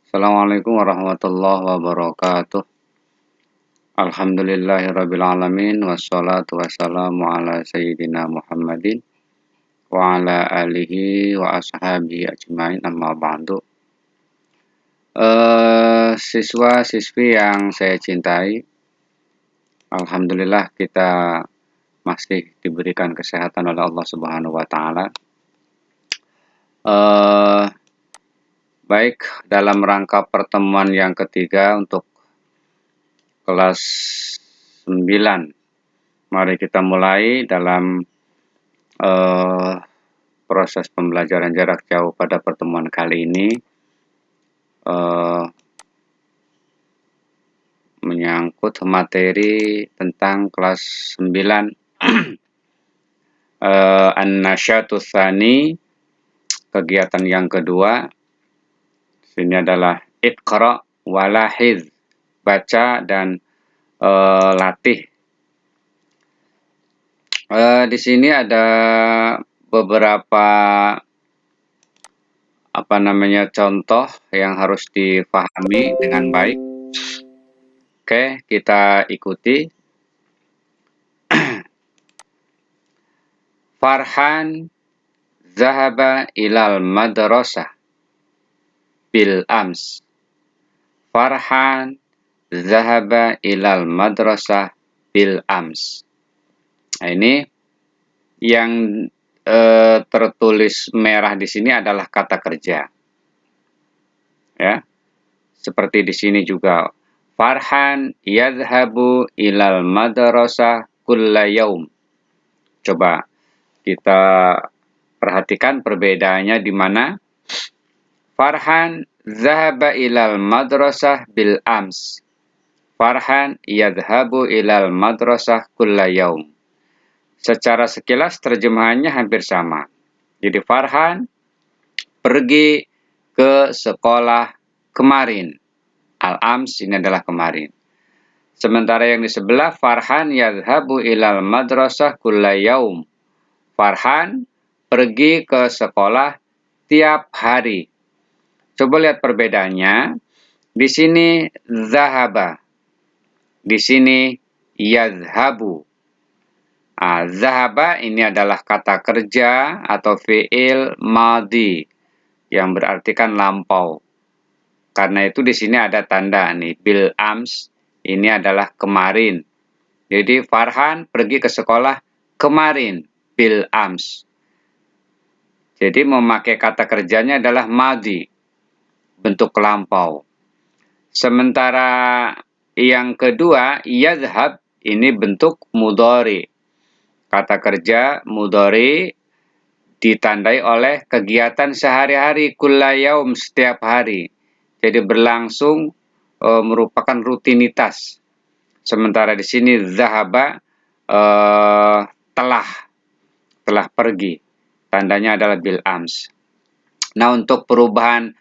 Assalamualaikum warahmatullahi wabarakatuh. Alhamdulillahirabbil alamin wassalatu wassalamu ala sayyidina Muhammadin wa ala alihi wa ashabihi ajmain amma ba'du. Siswa-siswi yang saya cintai, alhamdulillah kita masih diberikan kesehatan oleh Allah Subhanahu wa taala. Baik, dalam rangka pertemuan yang ketiga untuk kelas 9. Mari kita mulai dalam proses pembelajaran jarak jauh pada pertemuan kali ini. Menyangkut materi tentang kelas 9 An-Nasyatus Tsani, kegiatan yang kedua. Ini adalah Iqra wa lahiz, baca dan latih. Di sini ada beberapa contoh yang harus dipahami dengan baik. Oke, kita ikuti. Farhan zahaba ilal madrasah bil ams. Farhan zahaba ilal madrasah bil ams. Nah, ini yang tertulis merah di sini adalah kata kerja. Ya. Seperti di sini juga. Farhan yadhhabu ilal madrasah kulla yaum. Coba kita perhatikan perbedaannya di mana. Farhan zahaba ilal madrasah bil ams. Farhan yadhhabu ilal madrasah kulla yaum. Secara sekilas terjemahannya hampir sama. Jadi Farhan pergi ke sekolah kemarin. Al-ams ini adalah kemarin. Sementara yang di sebelah Farhan yadhhabu ilal madrasah kulla yaum. Farhan pergi ke sekolah tiap hari. Coba lihat perbedaannya. Di sini zahaba. Di sini yadhhabu. Zahaba ini adalah kata kerja atau fi'il madhi yang berarti kan lampau. Karena itu di sini ada tanda nih, bil ams, ini adalah kemarin. Jadi Farhan pergi ke sekolah kemarin, bil ams. Jadi memakai kata kerjanya adalah madhi, bentuk lampau. Sementara yang kedua, yadhhab, ini bentuk mudhari. Kata kerja mudhari ditandai oleh kegiatan sehari-hari, kulla yaum, setiap hari. Jadi berlangsung, merupakan rutinitas. Sementara di sini zahaba telah pergi. Tandanya adalah bil ams. Nah, untuk perubahan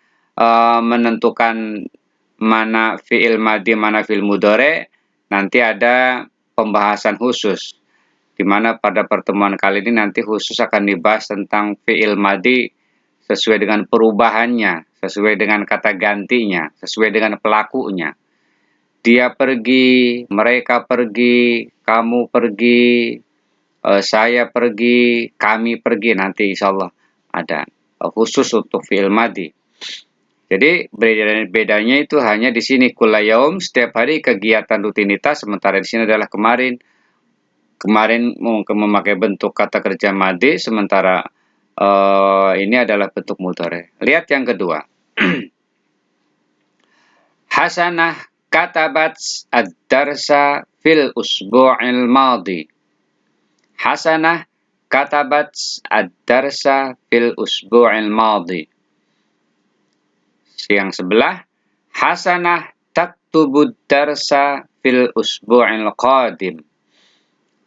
menentukan mana fi'il madhi, mana fi'il mudhari, nanti ada pembahasan khusus. Di mana pada pertemuan kali ini nanti khusus akan dibahas tentang fi'il madhi sesuai dengan perubahannya, sesuai dengan kata gantinya, sesuai dengan pelakunya. Dia pergi, mereka pergi, kamu pergi, saya pergi, kami pergi. Nanti insya Allah ada khusus untuk fi'il madhi. Jadi bedanya itu hanya di sini kulla yaum, setiap hari kegiatan rutinitas, sementara di sini adalah kemarin. Kemarin memakai bentuk kata kerja madhi, sementara ini adalah bentuk mudhari. Lihat yang kedua. Hasanah katabat ad-darsa fil usbu'il madhi. Hasanah katabat ad-darsa fil usbu'il madhi. Yang sebelah, Hasanah taktubud darsa fil usbu'il qadim.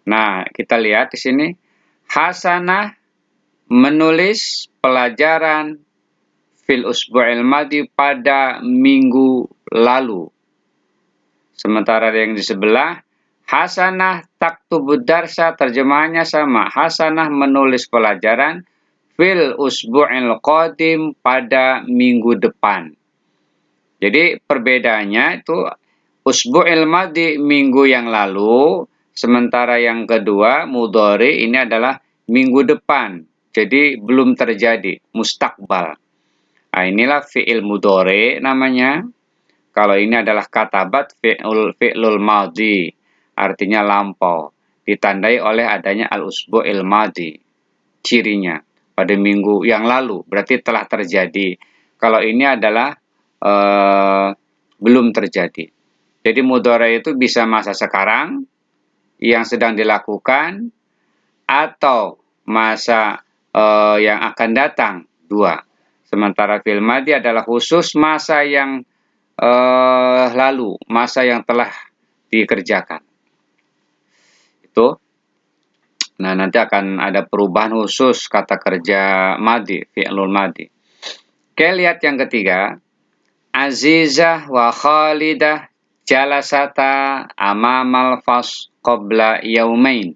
Nah, kita lihat di sini, Hasanah menulis pelajaran fil usbu'il madhi pada minggu lalu. Sementara yang di sebelah, Hasanah taktubud darsa, terjemahannya sama. Hasanah menulis pelajaran fil usbu'il qadim, pada minggu depan. Jadi perbedaannya itu usbu'il madi minggu yang lalu, sementara yang kedua mudhari ini adalah minggu depan. Jadi belum terjadi, mustakbal. Nah, inilah fi'il mudhari namanya. Kalau ini adalah katabat fi'lul madi, artinya lampau, ditandai oleh adanya al-usbu'il madi. Cirinya pada minggu yang lalu, berarti telah terjadi. Kalau ini adalah belum terjadi. Jadi mudhari itu bisa masa sekarang yang sedang dilakukan atau masa yang akan datang, dua. Sementara fi'il madi adalah khusus masa yang lalu, masa yang telah dikerjakan. Itu. Nah, nanti akan ada perubahan khusus kata kerja madi, fi'lul madi. Oke, lihat yang ketiga. Azizah wa Khalidah jalasata amamal fas qabla yaumain.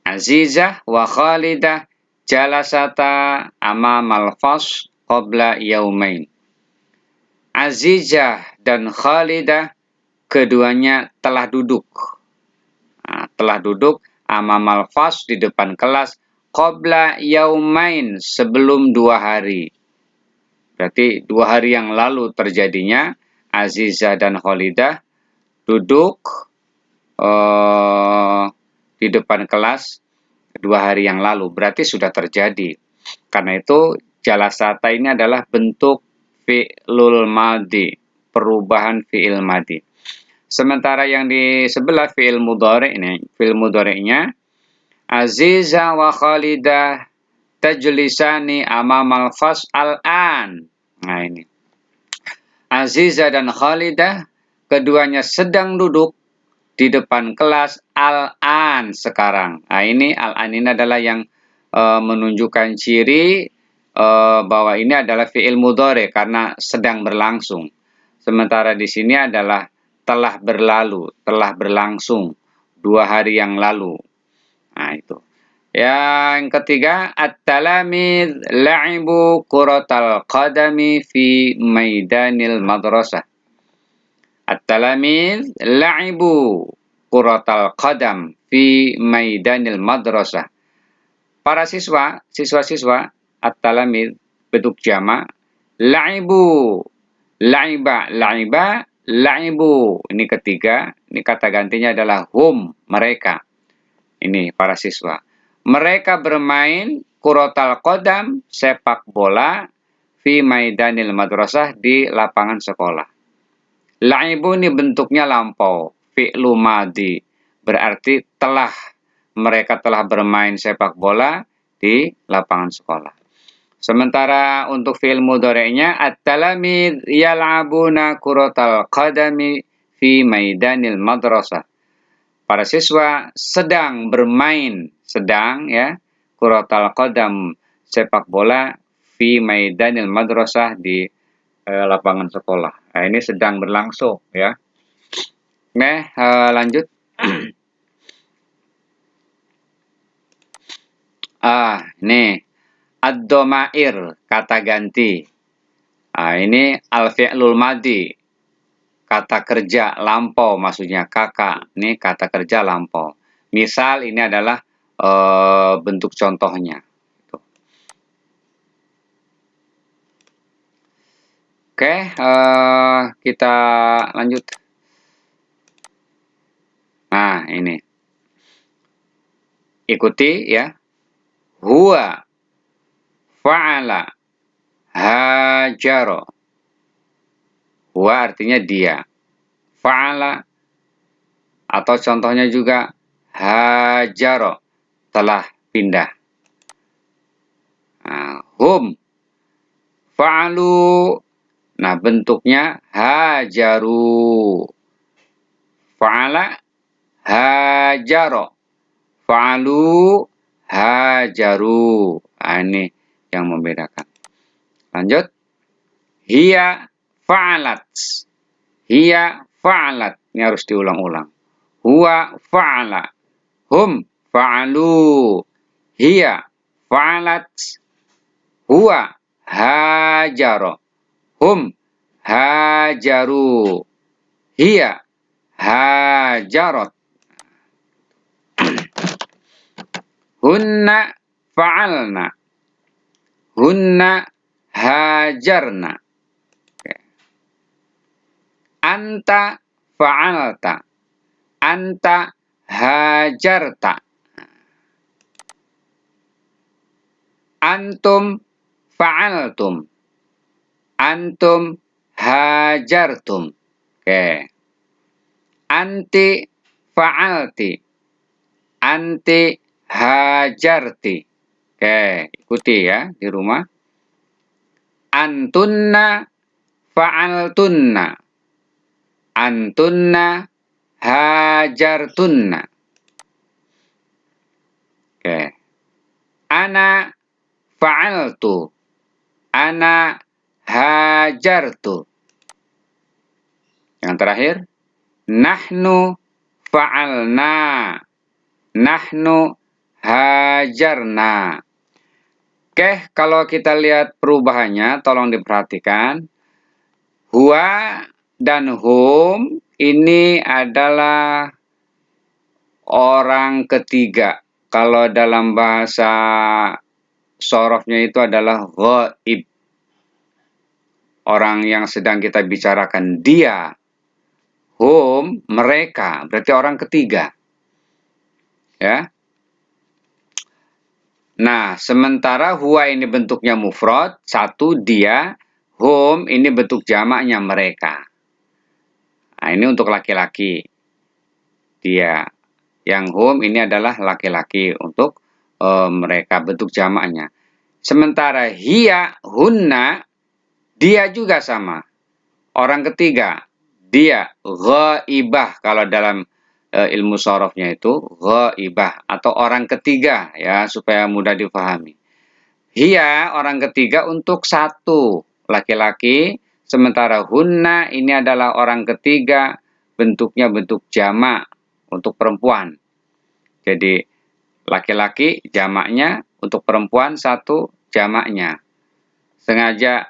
Azizah wa Khalidah jalasata amamal fas qabla yaumain. Azizah dan Khalidah keduanya telah duduk. Nah, telah duduk amamal fas di depan kelas qabla yaumain sebelum 2 hari. Berarti 2 hari yang lalu terjadinya Azizah dan Khalidah duduk di depan kelas 2 hari yang lalu. Berarti sudah terjadi. Karena itu jalasata ini adalah bentuk fi'lul madi, perubahan fi'il madi. Sementara yang di sebelah fi'il mudhari ini, fi'il mudhari'nya Azizah wa Khalidah tajlisani amamal fas al-an. Nah ini. Azizah dan Khalidah keduanya sedang duduk di depan kelas al-an sekarang. Nah ini al-an ini adalah yang menunjukkan ciri bahwa ini adalah fi'il mudhari karena sedang berlangsung. Sementara di sini adalah telah berlalu, telah berlangsung 2 hari yang lalu. Nah itu. Yang ketiga, at-talamidz la'ibu kuratal qadami fi maidanil madrasah. At-talamidz la'ibu kuratal qadam fi maidanil madrasah. Para siswa, siswa-siswa, at-talamidz bentuk jama', la'ibu, la'iba, la'iba, la'ibu. Ini ketiga, ini kata gantinya adalah hum, mereka. Ini para siswa. Mereka bermain kurotal qadam, sepak bola, fi maidanil madrasah, di lapangan sekolah. La'ibu ini bentuknya lampau, fi'lu madi, berarti mereka telah bermain sepak bola di lapangan sekolah. Sementara untuk fi'il mudhari'nya at-talamidz yal'abuna kurotal qadami fi maidanil madrasah. Para siswa sedang bermain, kuratal qadam, sepak bola, fi maidanil madrasah, di lapangan sekolah. Nah, ini sedang berlangsung ya. Lanjut. Ini ad-dhamair, kata ganti. Ini al-fi'lul madi, kata kerja lampau, maksudnya kakak. Ini kata kerja lampau. Misal ini adalah bentuk contohnya. Oke, kita lanjut. Nah, ini. Ikuti ya. Huwa fa'ala hajaro. Huwa artinya dia. Fa'ala atau contohnya juga hajaro, telah pindah. Hum fa'alu, nah bentuknya hajaru. Fa'ala hajaro, fa'alu hajaru. Ini yang membedakan. Lanjut. Hiya fa'alat. Hiya fa'alat. Ini harus diulang-ulang. Huwa fa'ala. Hum fa'alu. Hiya fa'alat. Huwa hajaro. Hum hajaru. Hiya hajarat. Hunna fa'alna. Hunna hajarna. Anta fa'alta. Anta hajarta. Antum fa'altum. Antum hajartum. Oke. Anti fa'alti. Anti hajarti. Oke, ikuti ya di rumah. Antunna fa'altunna. Antunna hajartunna. Oke. Ana fa'altu. Ana hajartu. Yang terakhir, nahnu fa'alna. Nahnu hajarna. Oke, kalau kita lihat perubahannya, tolong diperhatikan. Huwa dan hum ini adalah orang ketiga. Kalau dalam bahasa sorofnya itu adalah ghaib. Orang yang sedang kita bicarakan dia. Hum, mereka. Berarti orang ketiga. Ya. Nah, sementara huwa ini bentuknya mufrad, satu dia, hum ini bentuk jamaknya mereka. Nah, ini untuk laki-laki. Dia. Yang hum ini adalah laki-laki untuk mereka bentuk jamaknya. Sementara hiya, hunna, dia juga sama. Orang ketiga, dia ghaibah kalau dalam ilmu sorofnya itu ghaibah atau orang ketiga ya supaya mudah dipahami. Hiya orang ketiga untuk satu laki-laki, sementara hunna ini adalah orang ketiga bentuknya bentuk jamak untuk perempuan. Jadi laki-laki jamaknya, untuk perempuan satu jamaknya. Sengaja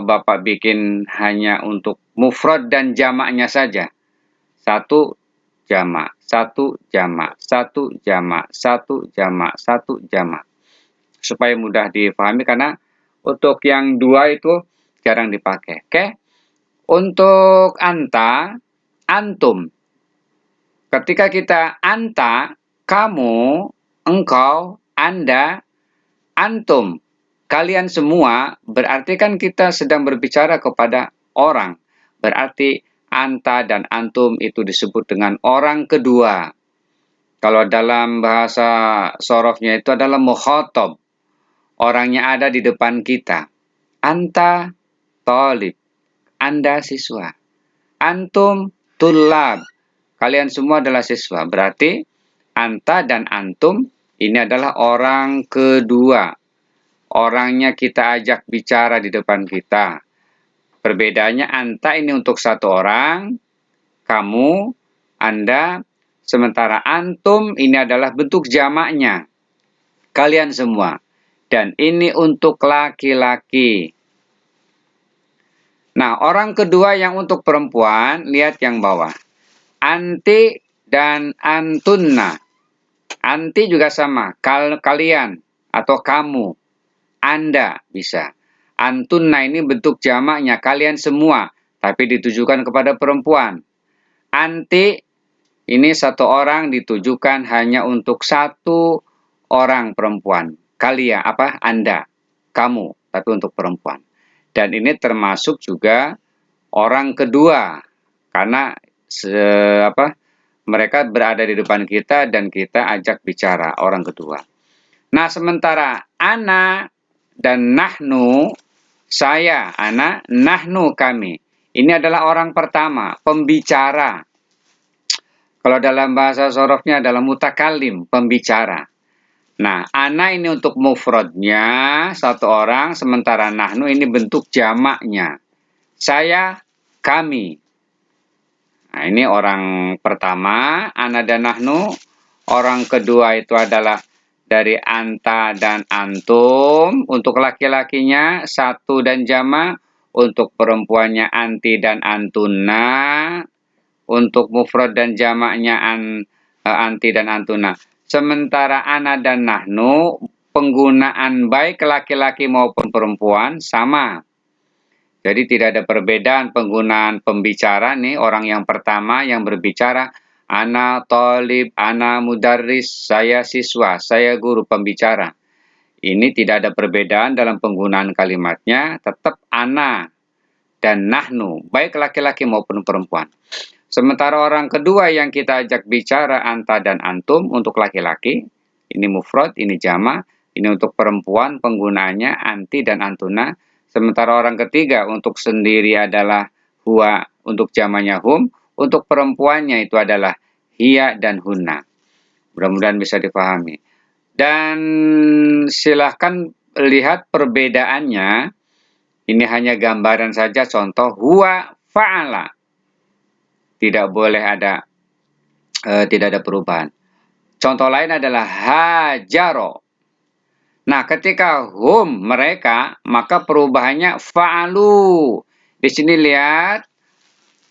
Bapak bikin hanya untuk mufrad dan jamaknya saja. Satu jamak, satu jamak, satu jamak, satu jamak, satu jamak. Supaya mudah dipahami karena untuk yang dua itu jarang dipakai. Oke. Untuk anta, antum. Ketika kita anta, kamu, engkau, anda, antum, kalian semua, berarti kan kita sedang berbicara kepada orang. Berarti anta dan antum itu disebut dengan orang kedua. Kalau dalam bahasa sorofnya itu adalah mukhatab. Orangnya ada di depan kita. Anta thalib. Anda siswa. Antum tullab. Kalian semua adalah siswa. Berarti anta dan antum ini adalah orang kedua. Orangnya kita ajak bicara di depan kita. Perbedaannya anta ini untuk satu orang, kamu, anda, sementara antum ini adalah bentuk jamaknya. Kalian semua. Dan ini untuk laki-laki. Nah, orang kedua yang untuk perempuan, lihat yang bawah. Anti dan antunna. Anti juga sama, kalian atau kamu, anda bisa. Antunna ini bentuk jamaknya, kalian semua, tapi ditujukan kepada perempuan. Anti ini satu orang ditujukan hanya untuk satu orang perempuan. Kalian, Anda, kamu, tapi untuk perempuan. Dan ini termasuk juga orang kedua, karena mereka berada di depan kita dan kita ajak bicara orang kedua. Nah, sementara ana dan nahnu, saya, ana, nahnu, kami. Ini adalah orang pertama, pembicara. Kalau dalam bahasa sorofnya adalah mutakalim, pembicara. Nah, ana ini untuk mufradnya, satu orang, sementara nahnu ini bentuk jamaknya. Saya, kami. Nah, ini orang pertama, ana dan nahnu. Orang kedua itu adalah dari anta dan antum. Untuk laki-lakinya, satu dan jamak. untuk perempuannya anti dan antuna, untuk mufrad dan jamaknya anti dan antuna. Sementara ana dan nahnu, penggunaan baik laki-laki maupun perempuan sama. Jadi tidak ada perbedaan penggunaan pembicara nih, orang yang pertama yang berbicara, ana thalib, ana mudarris, saya siswa, saya guru, pembicara. Ini tidak ada perbedaan dalam penggunaan kalimatnya, tetap ana dan nahnu, baik laki-laki maupun perempuan. Sementara orang kedua yang kita ajak bicara, anta dan antum, untuk laki-laki, ini mufrad, ini jama', ini untuk perempuan penggunaannya anti dan antuna. Sementara orang ketiga untuk sendiri adalah huwa, untuk jamanya hum, untuk perempuannya itu adalah hiya dan hunna. Mudah-mudahan bisa dipahami. Dan silahkan lihat perbedaannya. Ini hanya gambaran saja, contoh huwa fa'ala. Tidak boleh ada, tidak ada perubahan. Contoh lain adalah hajaro. Nah, ketika hum, mereka, maka perubahannya fa'alu. Di sini lihat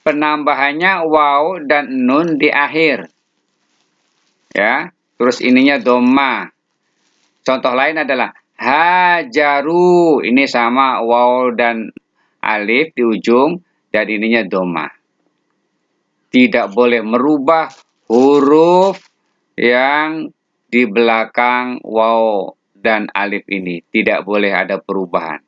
penambahannya waw dan nun di akhir. Ya, terus ininya dhamma. Contoh lain adalah hajaru. Ini sama waw dan alif di ujung dan ininya dhamma. Tidak boleh merubah huruf yang di belakang waw dan alif ini. Tidak boleh ada perubahan.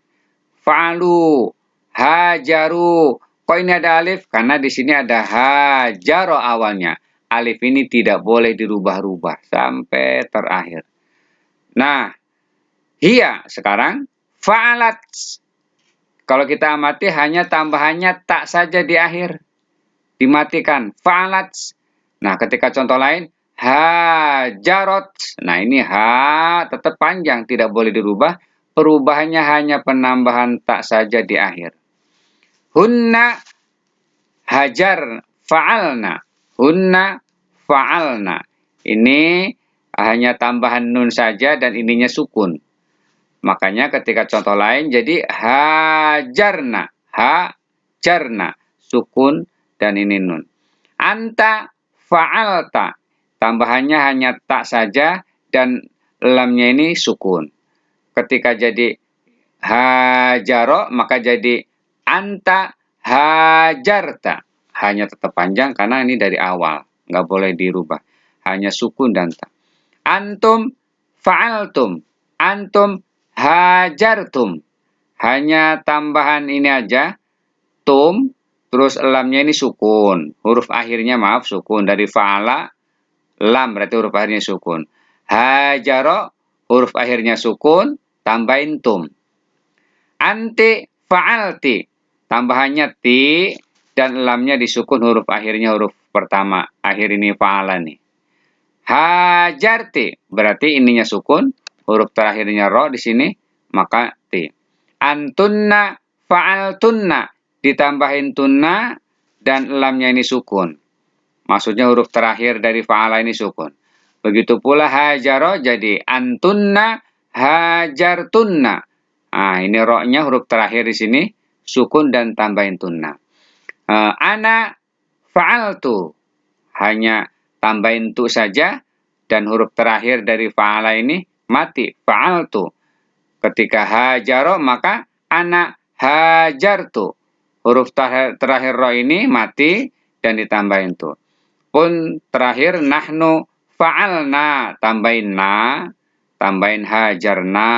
Fa'alu, hajaru. Kok ini ada alif? Karena di sini ada hajaro awalnya. Alif ini tidak boleh dirubah-rubah sampai terakhir. Nah, hiya sekarang fa'alat. Kalau kita amati hanya tambahannya tak saja di akhir. Dimatikan. Fa'alat. Nah, ketika contoh lain, hajarot. Nah, ini ha tetap panjang, tidak boleh dirubah. Perubahannya hanya penambahan tak saja di akhir. Hunna hajar fa'alna. Hunna fa'alna. Ini hanya tambahan nun saja dan ininya sukun. Makanya ketika contoh lain jadi hajarna. Hajarna. Sukun dan ini nun. Anta fa'alta. Tambahannya hanya tak saja dan lamnya ini sukun. Ketika jadi hajaro maka jadi anta hajarta. Hanya tetap panjang karena ini dari awal. Nggak boleh dirubah. Hanya sukun dan ta. Antum fa'altum. Antum hajartum. Hanya tambahan ini aja. Tum. Terus lamnya ini sukun. Huruf akhirnya maaf sukun. Dari fa'ala, lam berarti huruf akhirnya sukun. Hajaro, huruf akhirnya sukun, tambahin tum. Anti fa'alti. Tambahannya ti, dan lamnya disukun huruf akhirnya huruf pertama. Akhir ini fa'ala nih. Hajarti, berarti ininya sukun. Huruf terakhirnya ro di sini, maka ti. Antunna fa'altunna. Ditambahin tunna dan lamnya ini sukun. Maksudnya huruf terakhir dari fa'ala ini sukun. Begitu pula hajaro jadi antunna hajartunna. Nah, ini ro-nya huruf terakhir di sini sukun dan tambahin tunna. Ana fa'altu. Hanya tambahin tu saja dan huruf terakhir dari fa'ala ini mati. Fa'altu. Ketika hajaro maka ana hajartu. Huruf terakhir ro ini mati dan ditambahin tu. Pun terakhir nahnu fa'alna, tambahin na, tambahin hajarna.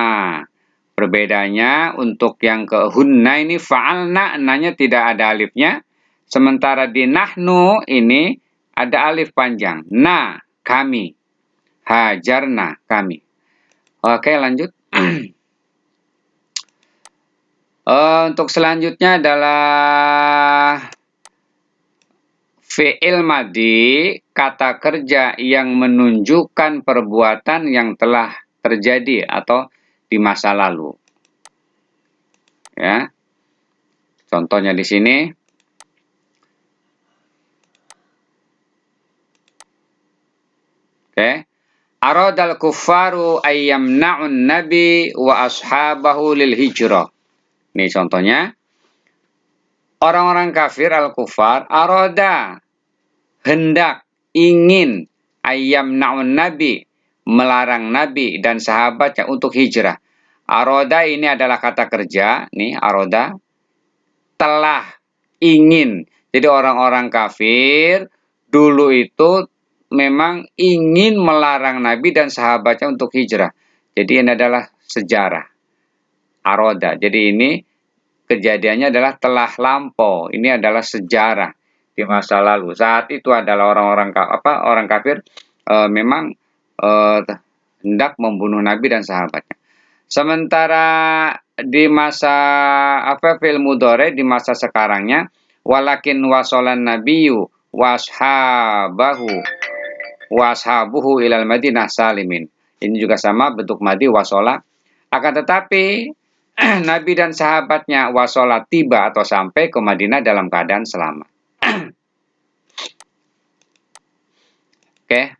Perbedaannya untuk yang ke hunna ini fa'alna, nanya tidak ada alifnya. Sementara di nahnu ini ada alif panjang. Na, kami. Hajarna, kami. Oke, lanjut. Untuk selanjutnya adalah fi'il madhi, kata kerja yang menunjukkan perbuatan yang telah terjadi atau di masa lalu. Ya. Contohnya di sini. Oke. Aradal kuffaru ayyamna'un nabi wa ashabahu lil hijrah. Ini contohnya. Orang-orang kafir al-kufar aroda, hendak, ingin, ayam na'un nabi, melarang nabi dan sahabatnya untuk hijrah. Aroda ini adalah kata kerja, nih aroda, telah, ingin. Jadi orang-orang kafir dulu itu memang ingin melarang nabi dan sahabatnya untuk hijrah. Jadi ini adalah sejarah. Aroda. Jadi ini kejadiannya adalah telah lampau. Ini adalah sejarah di masa lalu. Saat itu adalah orang kafir memang hendak membunuh Nabi dan sahabatnya. Sementara di masa fil mudhari, di masa sekarangnya, walakin wasolan nabiyyu washabuhu ilal madinah salimin. Ini juga sama bentuk madi wasola. Akan tetapi Nabi dan sahabatnya wasolat tiba atau sampai ke Madinah dalam keadaan selamat. Oke,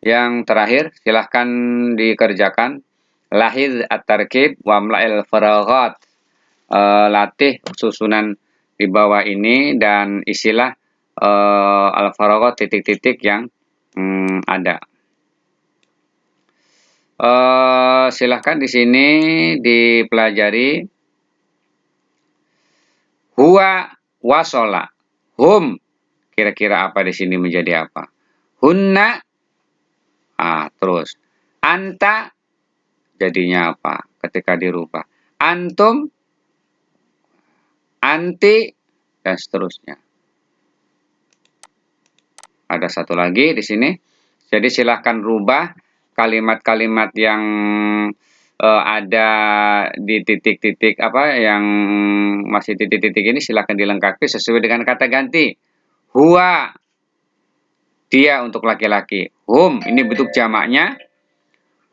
yang terakhir silahkan dikerjakan. Lahid at-tarkib wa mla'il faraghat. Latih susunan di bawah ini dan isilah al-faraghat titik-titik yang ada. Silahkan di sini dipelajari. Huwa wasola. Hum. Kira-kira apa di sini menjadi apa? Hunna. Terus. Anta. Jadinya apa ketika dirubah? Antum. Anti. Dan seterusnya. Ada satu lagi di sini. Jadi silahkan rubah kalimat-kalimat yang ada di titik-titik yang masih titik-titik ini, silahkan dilengkapi sesuai dengan kata ganti. Huwa, dia untuk laki-laki. Hum, ini bentuk jamaknya.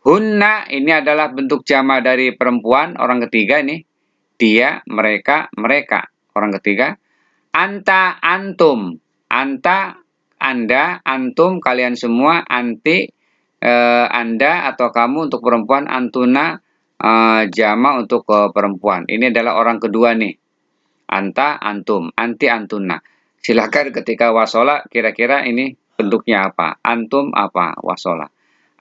Hunna, ini adalah bentuk jamak dari perempuan, orang ketiga ini. Dia, mereka, mereka, orang ketiga. Anta, antum. Anta, anda, antum, kalian semua. Anti, anda atau kamu untuk perempuan. Antuna, jamak untuk perempuan. Ini adalah orang kedua nih. Anta, antum, anti, antuna. Silakan ketika wasola, kira-kira ini bentuknya apa? Antum apa? Wasola.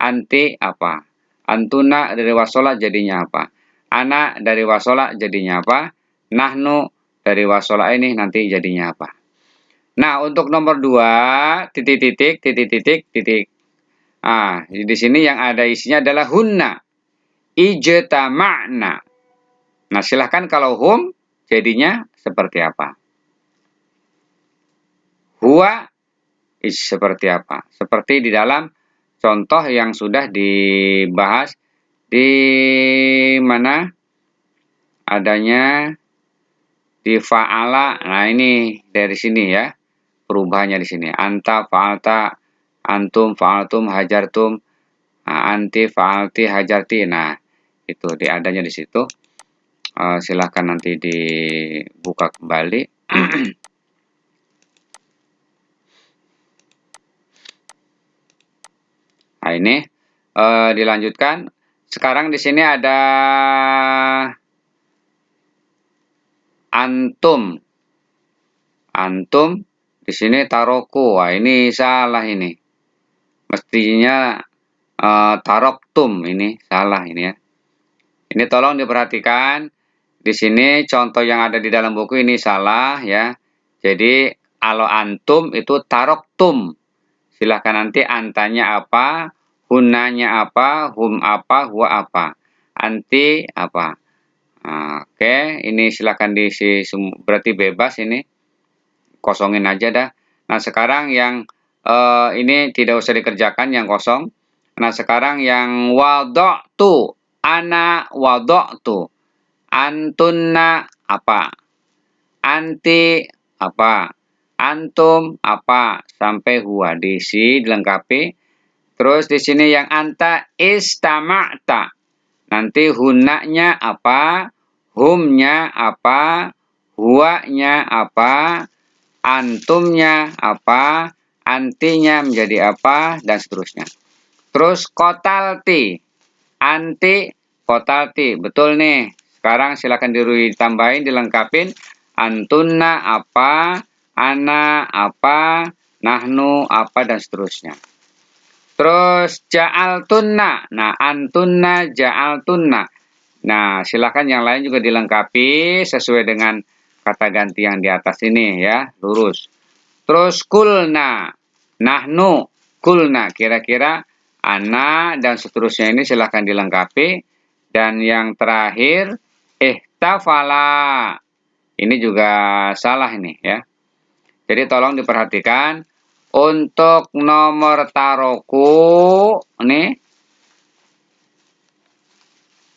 Anti apa? Antuna dari wasola jadinya apa? Ana dari wasola jadinya apa? Nahnu dari wasola ini nanti jadinya apa? Nah, untuk nomor 2, titik-titik. Di sini yang ada isinya adalah hunna. Ijtama'na. Nah, silahkan kalau hum jadinya seperti apa? Huwa seperti apa? Seperti di dalam contoh yang sudah dibahas di mana adanya di fa'ala. Nah, ini dari sini ya. Perubahannya di sini. Anta fa'alta, antum fa'altum, hajartum, anti fa'alti, hajarti. Nah, itu adanya di situ. Silahkan nanti dibuka kembali. Nah, ini dilanjutkan. Sekarang di sini ada antum. Antum di sini taroku. Wah, ini salah ini. Mestinya taroktum, ini salah ini ya. Ini tolong diperhatikan. Di sini contoh yang ada di dalam buku ini salah ya. Jadi kalau antum itu taroktum. Silahkan nanti antanya apa, hunanya apa, hum apa, huwa apa. Anti apa. Oke, ini silahkan diisi, berarti bebas ini. Kosongin aja dah. Nah, sekarang yang ini tidak usah dikerjakan yang kosong. Nah, sekarang yang wada'tu, ana wada'tu. Antunna apa? Anti apa? Antum apa? Sampai huwa diisi, dilengkapi. Terus di sini yang anta istama'ta. Nanti hunanya apa? Humnya apa? Huwanya apa? Antumnya apa? Antinya menjadi apa? Dan seterusnya. Terus kotalti. Anti kotalti. Betul nih. Sekarang silakan ditambahin, dilengkapin. antunna apa, ana apa, nahnu apa, dan seterusnya. Terus ja'altunna. Nah, antunna, ja'altunna. Nah, silakan yang lain juga dilengkapi sesuai dengan kata ganti yang di atas ini ya, lurus. Terus kulna, nahnu, kulna, kira-kira ana dan seterusnya ini silakan dilengkapi. Dan yang terakhir, ihtafala. Ini juga salah ini ya. Jadi tolong diperhatikan untuk nomor taroku ini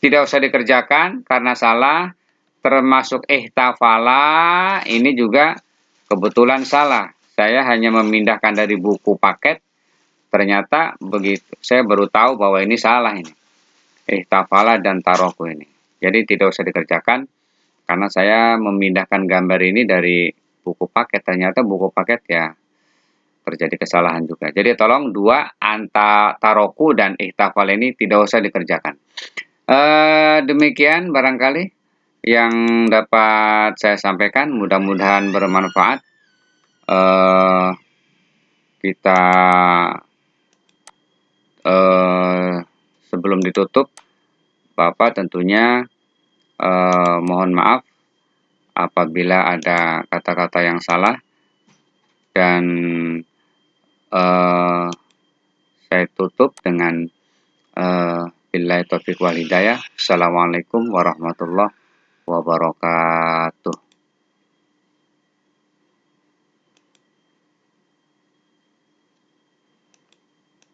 tidak usah dikerjakan karena salah. Termasuk ihtafala ini juga kebetulan salah. Saya hanya memindahkan dari buku paket. Ternyata begitu. Saya baru tahu bahwa ini salah ini. Ihtafala dan taroku ini. Jadi tidak usah dikerjakan karena saya memindahkan gambar ini dari buku paket. Ternyata buku paket ya terjadi kesalahan juga. Jadi tolong dua taroku dan ihtafal ini tidak usah dikerjakan. Demikian barangkali yang dapat saya sampaikan, mudah-mudahan bermanfaat. Kita sebelum ditutup, Bapak tentunya mohon maaf apabila ada kata-kata yang salah, dan saya tutup dengan billahi taufiq wal hidayah. Assalamualaikum warahmatullahi wabarakatuh.